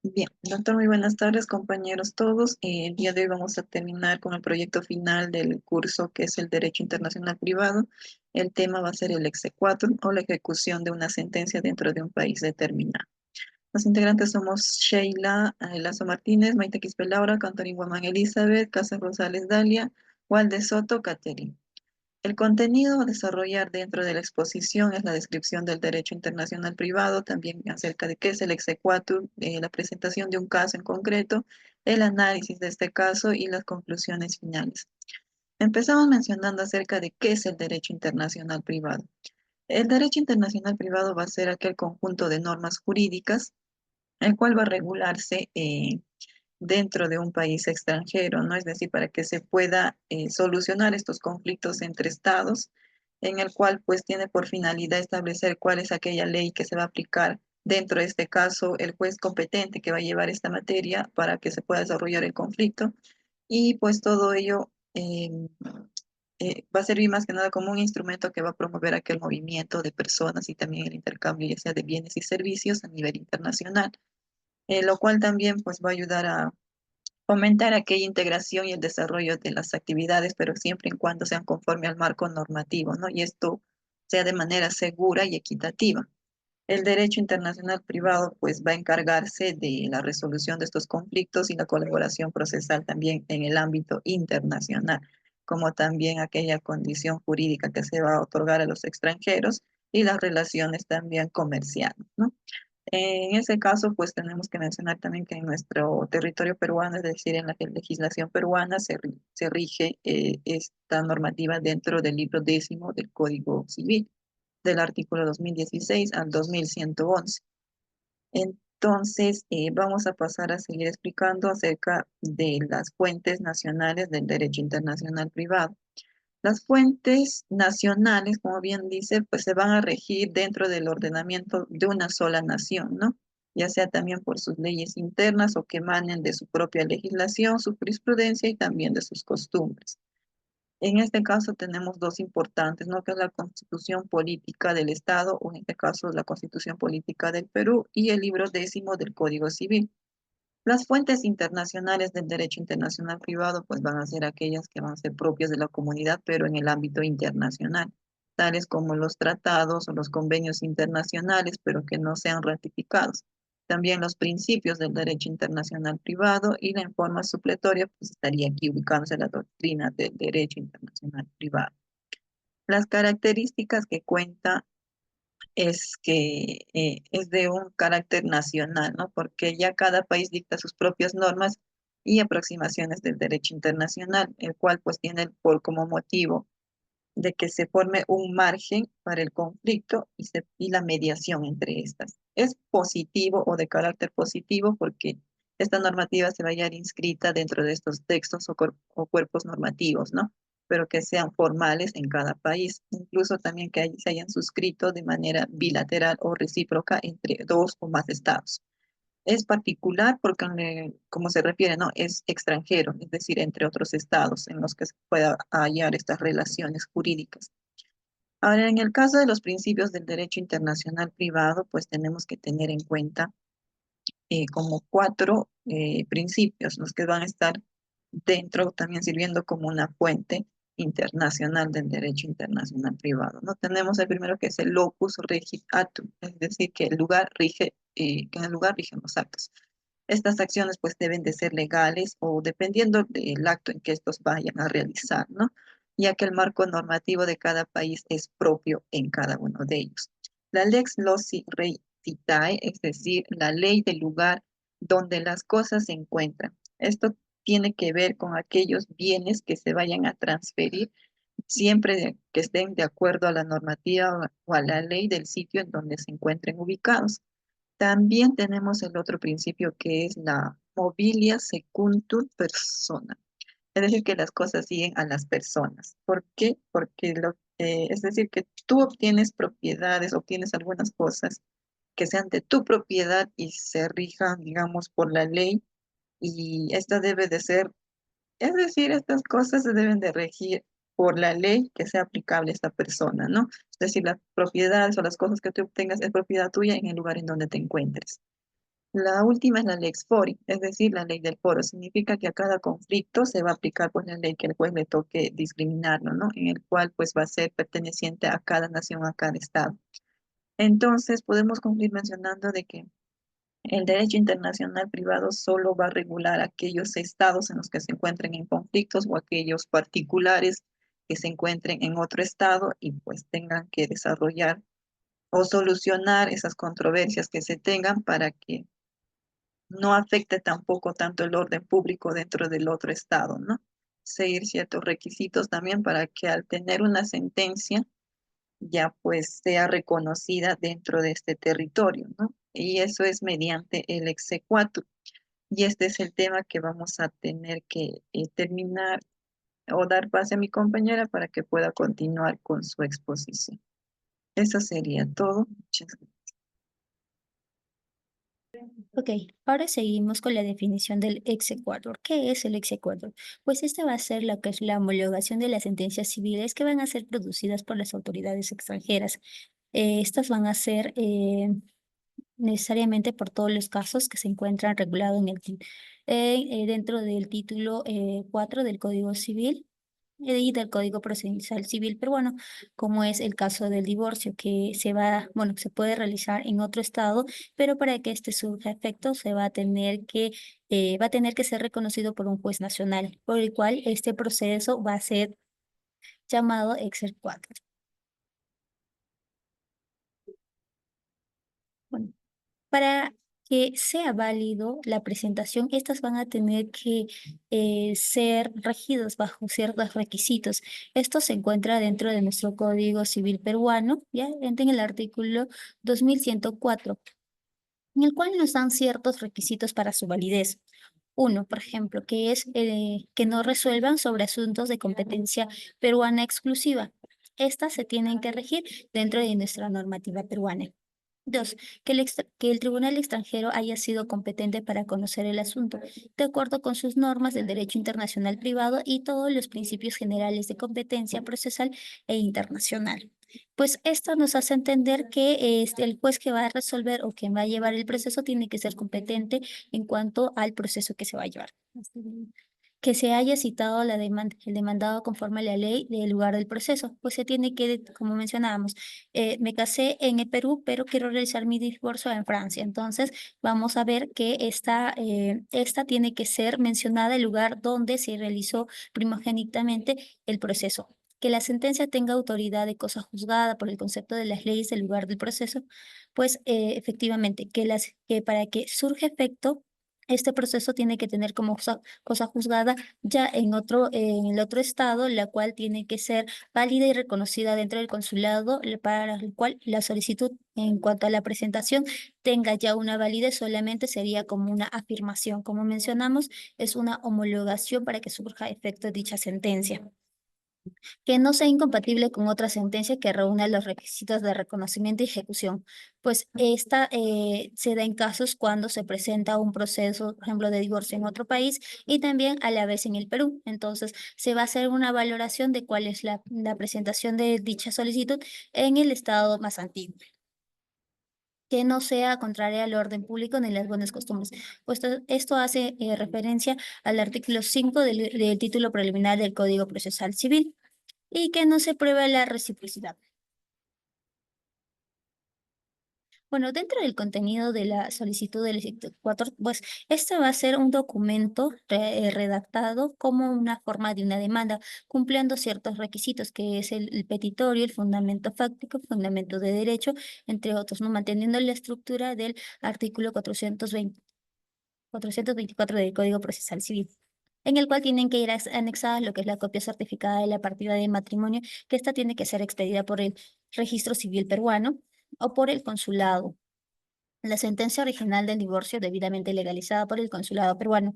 Bien, doctor, muy buenas tardes, compañeros todos. El día de hoy vamos a terminar con el proyecto final del curso que es el Derecho Internacional Privado. El tema va a ser el exequatur o la ejecución de una sentencia dentro de un país determinado. Los integrantes somos Sheila Lazo Martínez, Maite Quispe Laura, Cantorín Guamán Elizabeth, Casas Rosales Dalia, Walde Soto, Catherine. El contenido a desarrollar dentro de la exposición es la descripción del derecho internacional privado, también acerca de qué es el exequatur, la presentación de un caso en concreto, el análisis de este caso y las conclusiones finales. Empezamos mencionando acerca de qué es el derecho internacional privado. El derecho internacional privado va a ser aquel conjunto de normas jurídicas, el cual va a regularse dentro de un país extranjero, ¿no? Es decir, para que se pueda solucionar estos conflictos entre estados, en el cual pues tiene por finalidad establecer cuál es aquella ley que se va a aplicar dentro de este caso, el juez competente que va a llevar esta materia para que se pueda desarrollar el conflicto y pues todo ello va a servir más que nada como un instrumento que va a promover aquel movimiento de personas y también el intercambio ya sea de bienes y servicios a nivel internacional, lo cual también pues va a ayudar a fomentar aquella integración y el desarrollo de las actividades, pero siempre y cuando sean conforme al marco normativo, ¿no? Y esto sea de manera segura y equitativa. El derecho internacional privado, pues, va a encargarse de la resolución de estos conflictos y la colaboración procesal también en el ámbito internacional, como también aquella condición jurídica que se va a otorgar a los extranjeros y las relaciones también comerciales, ¿no? En ese caso, pues tenemos que mencionar también que en nuestro territorio peruano, es decir, en la legislación peruana, se rige esta normativa dentro del libro décimo del Código Civil, del artículo 2016 al 2111. Entonces, vamos a pasar a seguir explicando acerca de las fuentes nacionales del derecho internacional privado. Las fuentes nacionales, como bien dice, pues se van a regir dentro del ordenamiento de una sola nación, ¿no? Ya sea también por sus leyes internas o que emanen de su propia legislación, su jurisprudencia y también de sus costumbres. En este caso tenemos dos importantes, ¿no? Que es la Constitución Política del Estado, o en este caso la Constitución Política del Perú y el libro décimo del Código Civil. Las fuentes internacionales del derecho internacional privado pues van a ser aquellas que van a ser propias de la comunidad, pero en el ámbito internacional, tales como los tratados o los convenios internacionales, pero que no sean ratificados. También los principios del derecho internacional privado y la forma supletoria, pues estaría aquí ubicándose la doctrina del derecho internacional privado. Las características que cuenta es que es de un carácter nacional, ¿no? Porque ya cada país dicta sus propias normas y aproximaciones del derecho internacional, el cual pues tiene por como motivo de que se forme un margen para el conflicto y la mediación entre estas. Es positivo o de carácter positivo porque esta normativa se va a hallar inscrita dentro de estos textos o cuerpos normativos, ¿no? Pero que sean formales en cada país, incluso también que se hayan suscrito de manera bilateral o recíproca entre dos o más estados. Es particular porque, como se refiere, ¿no? Es extranjero, es decir, entre otros estados en los que se pueda hallar estas relaciones jurídicas. Ahora, en el caso de los principios del derecho internacional privado, pues tenemos que tener en cuenta como cuatro principios, los que van a estar dentro, también sirviendo como una fuente internacional del derecho internacional privado, ¿no? Tenemos el primero que es el locus regit actum, es decir, que el lugar rige, que en el lugar rigen los actos. Estas acciones pues deben de ser legales o dependiendo del acto en que estos vayan a realizar, ¿no? Ya que el marco normativo de cada país es propio en cada uno de ellos. La lex loci rei citae, es decir, la ley del lugar donde las cosas se encuentran. Esto tiene que ver con aquellos bienes que se vayan a transferir siempre que estén de acuerdo a la normativa o a la ley del sitio en donde se encuentren ubicados. También tenemos el otro principio que es la mobilia secuntur persona, es decir, que las cosas siguen a las personas. ¿Por qué? Porque es decir, que tú obtienes propiedades, obtienes algunas cosas que sean de tu propiedad y se rijan, digamos, por la ley, y esta debe de ser, es decir, estas cosas se deben de regir por la ley que sea aplicable a esta persona, ¿no? Es decir, las propiedades o las cosas que tú obtengas es propiedad tuya en el lugar en donde te encuentres. La última es la lex fori, es decir, la ley del foro. Significa que a cada conflicto se va a aplicar pues la ley que el juez le toque discriminarlo, ¿no? En el cual pues va a ser perteneciente a cada nación, a cada estado. Entonces podemos concluir mencionando de que el derecho internacional privado solo va a regular aquellos estados en los que se encuentren en conflictos o aquellos particulares que se encuentren en otro estado y pues tengan que desarrollar o solucionar esas controversias que se tengan para que no afecte tampoco tanto el orden público dentro del otro estado, ¿no? Seguir ciertos requisitos también para que al tener una sentencia ya pues sea reconocida dentro de este territorio, ¿no? Y eso es mediante el exequatur. Y este es el tema que vamos a tener que terminar o dar pase a mi compañera para que pueda continuar con su exposición. Eso sería todo. Muchas gracias. Ok, ahora seguimos con la definición del exequatur. ¿Qué es el exequatur? Pues esta va a ser la que es la homologación de las sentencias civiles que van a ser producidas por las autoridades extranjeras. Estas van a ser necesariamente por todos los casos que se encuentran regulados en dentro del título 4 del Código Civil y del Código Procesal Civil peruano, como es el caso del divorcio, que bueno, se puede realizar en otro estado, pero para que este surja efecto se va a tener que ser reconocido por un juez nacional, por el cual este proceso va a ser llamado exequatur. Bueno, para que sea válido la presentación, estas van a tener que ser regidos bajo ciertos requisitos. Esto se encuentra dentro de nuestro Código Civil peruano, ya en el artículo 2104, en el cual nos dan ciertos requisitos para su validez. Uno, por ejemplo, que es que no resuelvan sobre asuntos de competencia peruana exclusiva. Estas se tienen que regir dentro de nuestra normativa peruana. Dos, que el tribunal extranjero haya sido competente para conocer el asunto, de acuerdo con sus normas del derecho internacional privado y todos los principios generales de competencia procesal e internacional. Pues esto nos hace entender que el juez que va a resolver o quien va a llevar el proceso tiene que ser competente en cuanto al proceso que se va a llevar. Que se haya citado la demanda, el demandado conforme a la ley del lugar del proceso, pues se tiene que, como mencionábamos, me casé en el Perú, pero quiero realizar mi divorcio en Francia. Entonces, vamos a ver que esta tiene que ser mencionada el lugar donde se realizó primogénitamente el proceso. Que la sentencia tenga autoridad de cosa juzgada por el concepto de las leyes del lugar del proceso, pues efectivamente, que para que surja efecto, este proceso tiene que tener como cosa juzgada ya en el otro estado, la cual tiene que ser válida y reconocida dentro del consulado, para el cual la solicitud en cuanto a la presentación tenga ya una validez, solamente sería como una afirmación. Como mencionamos, es una homologación para que surja efecto dicha sentencia que no sea incompatible con otra sentencia que reúna los requisitos de reconocimiento y ejecución, pues esta se da en casos cuando se presenta un proceso, por ejemplo, de divorcio en otro país y también a la vez en el Perú. Entonces, se va a hacer una valoración de cuál es la presentación de dicha solicitud en el estado más antiguo, que no sea contraria al orden público ni las buenas costumbres. Pues esto hace referencia al artículo 5 del título preliminar del Código Procesal Civil y que no se pruebe la reciprocidad. Bueno, dentro del contenido de la solicitud del exequatur, pues este va a ser un documento redactado como una forma de una demanda, cumpliendo ciertos requisitos, que es el petitorio, el fundamento fáctico, fundamento de derecho, entre otros, ¿no? Manteniendo la estructura del artículo 424 del Código Procesal Civil, en el cual tienen que ir anexadas lo que es la copia certificada de la partida de matrimonio, que esta tiene que ser expedida por el Registro Civil peruano o por el consulado. La sentencia original del divorcio debidamente legalizada por el consulado peruano.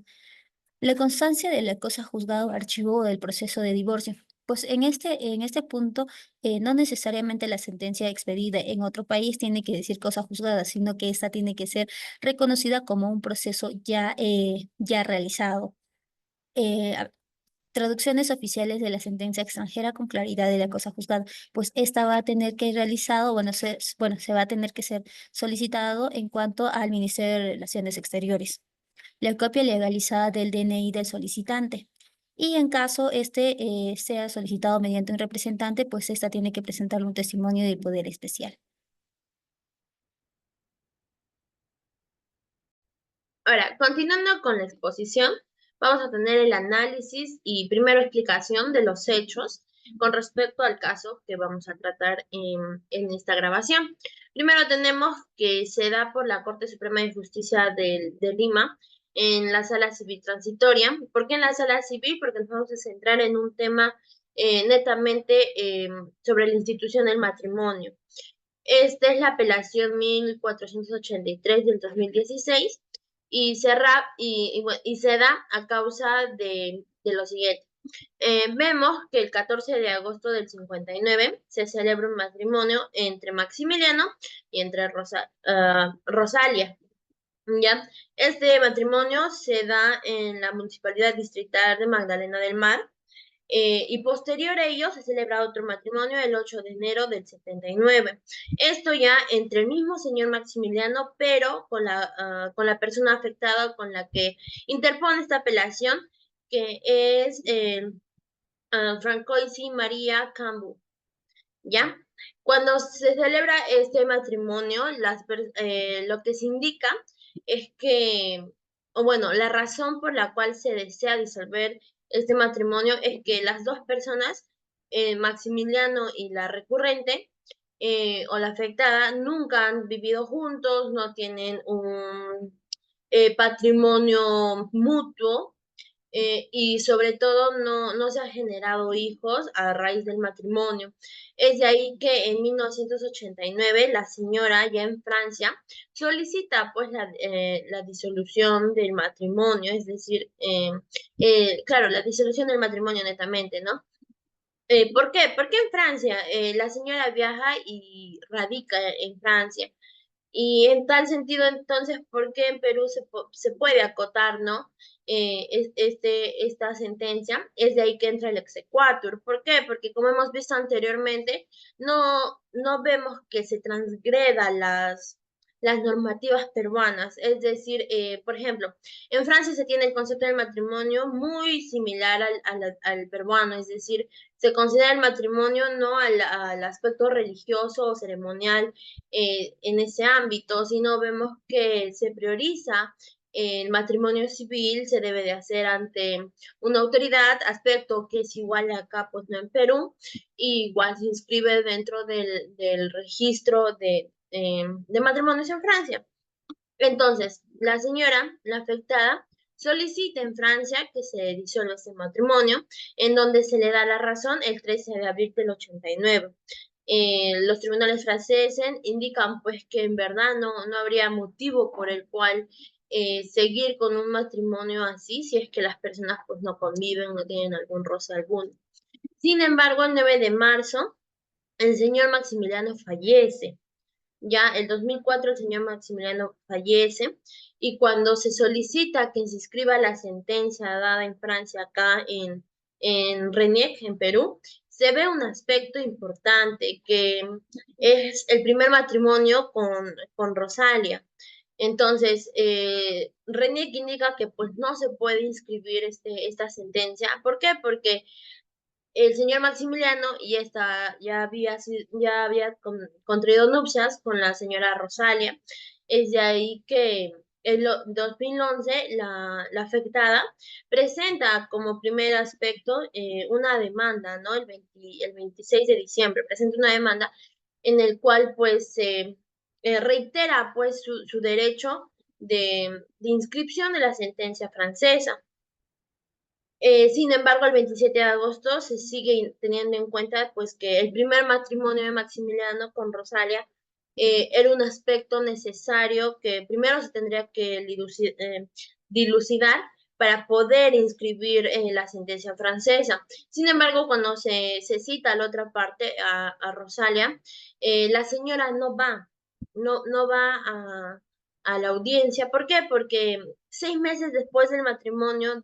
La constancia de la cosa juzgada o archivo del proceso de divorcio. Pues en este punto, no necesariamente la sentencia expedida en otro país tiene que decir cosa juzgada, sino que esta tiene que ser reconocida como un proceso ya realizado. traducciones oficiales de la sentencia extranjera con claridad de la cosa juzgada, pues esta va a tener que ir realizado, se va a tener que ser solicitado en cuanto al Ministerio de Relaciones Exteriores. La copia legalizada del DNI del solicitante. Y en caso sea solicitado mediante un representante, pues esta tiene que presentar un testimonio del poder especial. Ahora, continuando con la exposición, vamos a tener el análisis y primero explicación de los hechos con respecto al caso que vamos a tratar en esta grabación. Primero tenemos que se da por la Corte Suprema de Justicia de Lima en la Sala Civil Transitoria. ¿Por qué en la Sala Civil? Porque nos vamos a centrar en un tema netamente sobre la institución del matrimonio. Esta es la apelación 1483 del 2016 y se da a causa de lo siguiente. Vemos que el 14 de agosto del 59 se celebra un matrimonio entre Maximiliano y entre Rosalia. ¿Ya? Este matrimonio se da en la Municipalidad Distrital de Magdalena del Mar. Y posterior a ello se celebra otro matrimonio el 8 de enero del 79. Esto ya entre el mismo señor Maximiliano, pero con la persona afectada con la que interpone esta apelación, que es Francoisi María Cambu. ¿Ya? Cuando se celebra este matrimonio, lo que se indica es que, o bueno, la razón por la cual se desea disolver este matrimonio es que las dos personas, Maximiliano y la recurrente, o la afectada, nunca han vivido juntos, no tienen un patrimonio mutuo, y sobre todo no se han generado hijos a raíz del matrimonio. Es de ahí que en 1989 la señora ya en Francia solicita pues la disolución del matrimonio, es decir, claro, la disolución del matrimonio netamente, ¿no? ¿Por qué? Porque en Francia la señora viaja y radica en Francia. Y en tal sentido, entonces, ¿por qué en Perú se puede acotar, ¿no? Esta sentencia, es de ahí que entra el exequatur. ¿Por qué? Porque como hemos visto anteriormente, no vemos que se transgreda las normativas peruanas. Es decir, por ejemplo, en Francia se tiene el concepto del matrimonio muy similar al peruano, es decir, se considera el matrimonio no al aspecto religioso o ceremonial en ese ámbito, sino vemos que se prioriza el matrimonio civil, se debe de hacer ante una autoridad, aspecto que es igual acá, pues no en Perú, y igual se inscribe dentro del registro de matrimonios en Francia. Entonces, la señora, la afectada, solicita en Francia que se disuelva este matrimonio, en donde se le da la razón el 13 de abril del 89. Los tribunales franceses indican pues que en verdad no habría motivo por el cual seguir con un matrimonio así si es que las personas pues no conviven, no tienen algún roce alguno. Sin embargo, el 9 de marzo, el señor Maximiliano fallece. Ya el 2004 el señor Maximiliano fallece y cuando se solicita que se inscriba la sentencia dada en Francia acá en Reniec, en Perú, se ve un aspecto importante que es el primer matrimonio con Rosalia. Entonces, Reniec indica que pues no se puede inscribir esta sentencia. ¿Por qué? Porque el señor Maximiliano ya había contraído nupcias con la señora Rosalia. Es de ahí que en 2011 la afectada presenta como primer aspecto una demanda, ¿no? El 26 de diciembre presenta una demanda en el cual pues se reitera pues su derecho de inscripción de la sentencia francesa. Sin embargo, el 27 de agosto se sigue teniendo en cuenta pues que el primer matrimonio de Maximiliano con Rosalia era un aspecto necesario que primero se tendría que dilucidar para poder inscribir la sentencia francesa. Sin embargo, cuando se cita a la otra parte, a Rosalia, la señora no va a la audiencia. ¿Por qué? Porque 6 meses después del matrimonio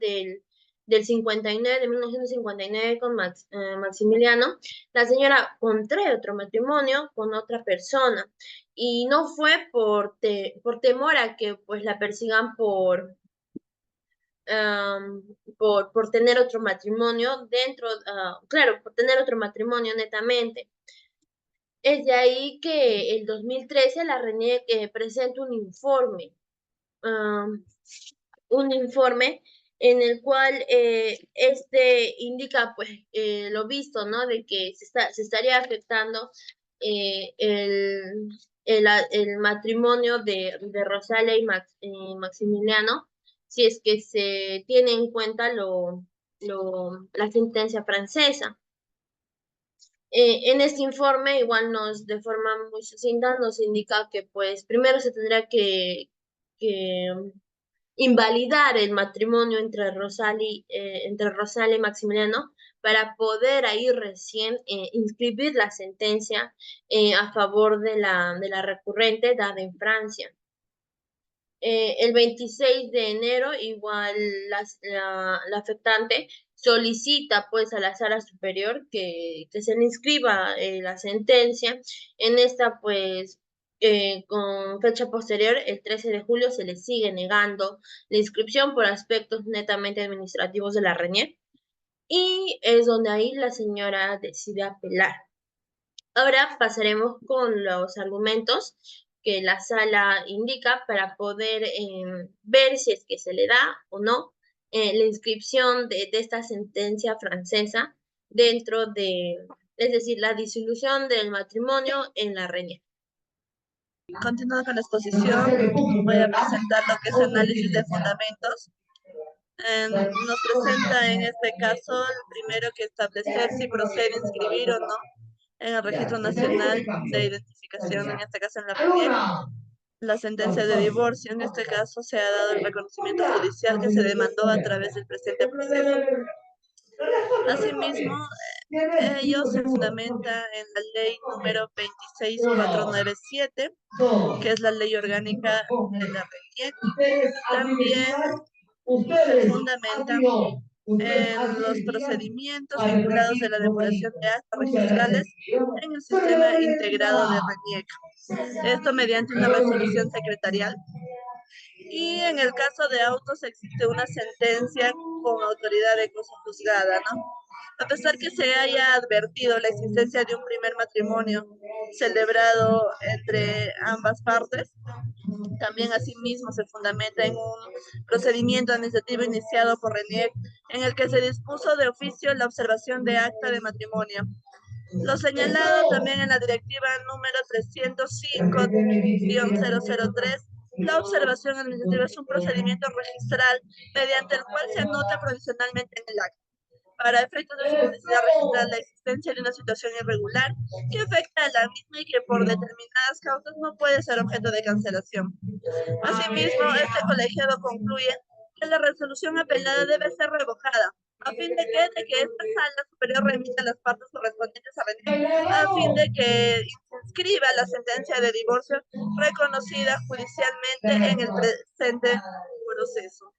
del 59, de 1959 con Maximiliano, la señora contrae otro matrimonio con otra persona y no fue por temor a que pues la persigan por tener otro matrimonio claro, por tener otro matrimonio netamente. Es de ahí que el 2013 la RENIEC presenta um, un informe en el cual este indica pues lo visto, ¿no? De que se estaría afectando el matrimonio de Rosalia y Maximiliano, si es que se tiene en cuenta la sentencia francesa. En este informe, igual de forma muy sucinta, nos indica que pues primero se tendrá que invalidar el matrimonio entre Rosalia y Maximiliano para poder ahí recién inscribir la sentencia a favor de la recurrente dada en Francia. El 26 de enero, igual la afectante solicita pues a la sala superior que se le inscriba la sentencia. En esta pues con fecha posterior, el 13 de julio, se le sigue negando la inscripción por aspectos netamente administrativos de la RENIEC y es donde ahí la señora decide apelar. Ahora pasaremos con los argumentos que la sala indica para poder ver si es que se le da o no la inscripción de esta sentencia francesa es decir, la disolución del matrimonio en la RENIEC. Continuando con la exposición, voy a presentar lo que es análisis de fundamentos. Nos presenta en este caso primero que establecer si procede inscribir o no en el Registro Nacional de Identificación, en este caso en la RENIEC, la sentencia de divorcio. En este caso se ha dado el reconocimiento judicial que se demandó a través del presente proceso. Asimismo, ello se fundamenta en la ley número 26497, que es la ley orgánica de la RENIEC. También se fundamenta en los procedimientos vinculados de la depuración de actas registrales en el sistema integrado de RENIEC. Esto mediante una resolución secretarial. Y en el caso de autos existe una sentencia con autoridad de cosa juzgada, ¿no? A pesar que se haya advertido la existencia de un primer matrimonio celebrado entre ambas partes, también asimismo se fundamenta en un procedimiento administrativo iniciado por RENIEC en el que se dispuso de oficio la observación de acta de matrimonio. Lo señalado también en la directiva número 305-003, la observación administrativa es un procedimiento registral mediante el cual se anota provisionalmente en el acta, para efectos de su necesidad registrar la existencia de una situación irregular que afecta a la misma y que por determinadas causas no puede ser objeto de cancelación. Asimismo, este colegiado concluye que la resolución apelada debe ser revocada, a fin de que esta sala superior remita a las partes correspondientes a RENIEC, a fin de que se inscriba la sentencia de divorcio reconocida judicialmente en el presente proceso.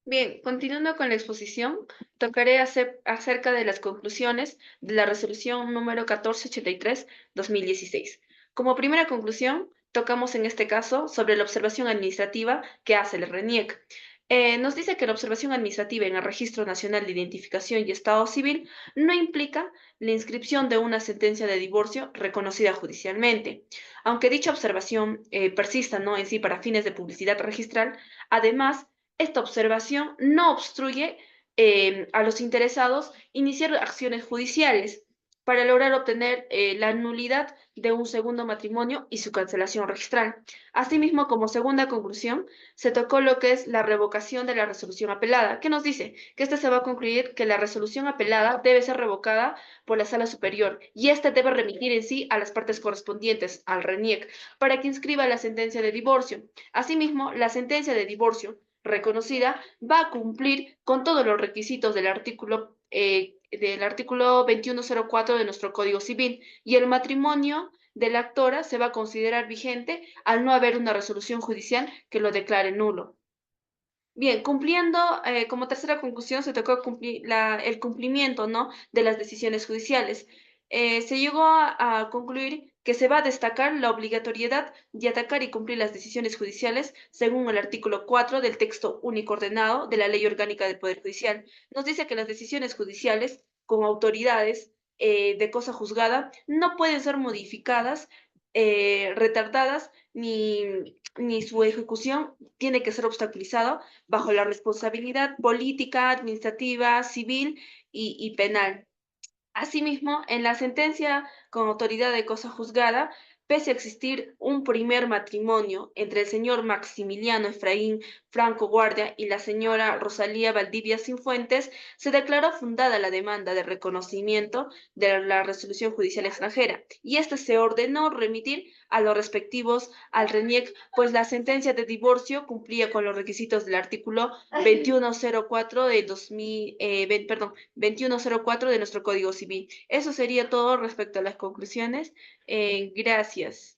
Bien, continuando con la exposición, tocaré acerca de las conclusiones de la resolución número 1483-2016. Como primera conclusión, tocamos en este caso sobre la observación administrativa que hace el RENIEC. Nos dice que la observación administrativa en el Registro Nacional de Identificación y Estado Civil no implica la inscripción de una sentencia de divorcio reconocida judicialmente. Aunque dicha observación persista, ¿no?, en sí para fines de publicidad registral, además, esta observación no obstruye a los interesados iniciar acciones judiciales para lograr obtener la nulidad de un segundo matrimonio y su cancelación registral. Asimismo, como segunda conclusión, se tocó lo que es la revocación de la resolución apelada, que nos dice que este se va a concluir que la resolución apelada debe ser revocada por la sala superior y éste debe remitir en sí a las partes correspondientes al RENIEC para que inscriba la sentencia de divorcio. Asimismo, la sentencia de divorcio reconocida va a cumplir con todos los requisitos del artículo 2104 de nuestro Código Civil y el matrimonio de la actora se va a considerar vigente al no haber una resolución judicial que lo declare nulo. Bien, cumpliendo, como tercera conclusión, se tocó cumplir el cumplimiento, ¿no?, de las decisiones judiciales. Se llegó a concluir que se va a destacar la obligatoriedad de atacar y cumplir las decisiones judiciales según el artículo 4 del texto único ordenado de la Ley Orgánica del Poder Judicial. Nos dice que las decisiones judiciales con autoridades de cosa juzgada no pueden ser modificadas, retardadas, ni su ejecución tiene que ser obstaculizada bajo la responsabilidad política, administrativa, civil y penal. Asimismo, en la sentencia con autoridad de cosa juzgada, pese a existir un primer matrimonio entre el señor Maximiliano Efraín Franco Guardia y la señora Rosalía Valdivia Cifuentes, se declaró fundada la demanda de reconocimiento de la resolución judicial extranjera y este se ordenó remitir a los respectivos al RENIEC, pues la sentencia de divorcio cumplía con los requisitos del artículo 2104 de 2104 de nuestro Código Civil. Eso sería todo respecto a las conclusiones. Gracias.